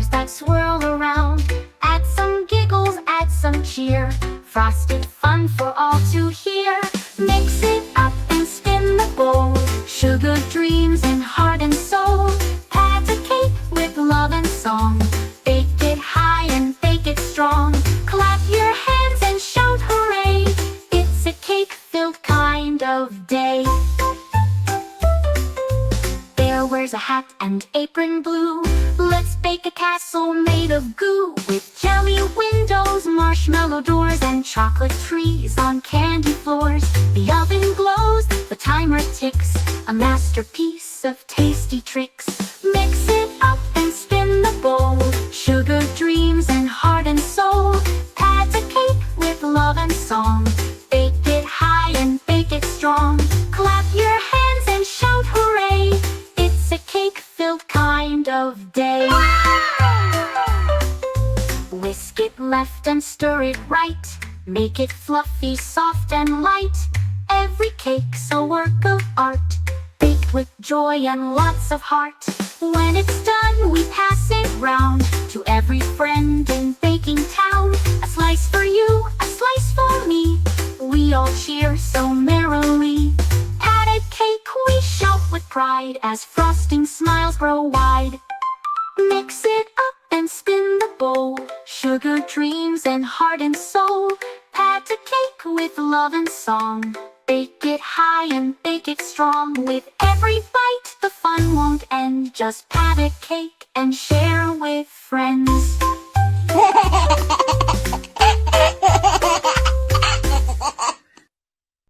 stars that swirl around. Add some giggles, add some cheer. Frosted fun for all to hear. Mix it up and spin the bowl. Sugar dreams in heart and soul. Pat a cake with love and song. Bake it high and bake it strong. Clap your hands and shout hooray. It's a cake-filled kind of day. Bear wears a hat and apron blue. Let's bake a castle made of goo. With jelly windows, marshmallow doors, and chocolate trees on candy floors. The oven glows, the timer ticks, a masterpiece of tasty tricks. Mix it up and spin the bowl. Sugar dreams in heart and soul. Pat a cake with love and song. Bake it high and bake it strong. Clap your hands and shout hooray. It's a cake-filled kind of day. Whisk it left and stir it right. Make it fluffy, soft and light. Every cake's a work of art, baked with joy and lots of heart. When it's done, we pass it round to every friend in baking town. A slice for you, a slice for me. We all cheer so merrily. Patted cake, we shout with pride as frosting smiles grow wide. Mix it up and spin the bowl. Sugar dreams and heart and soul. Pat a cake with love and song. Bake it high and bake it strong. With every bite, the fun won't end. Just pat a cake and share with friends.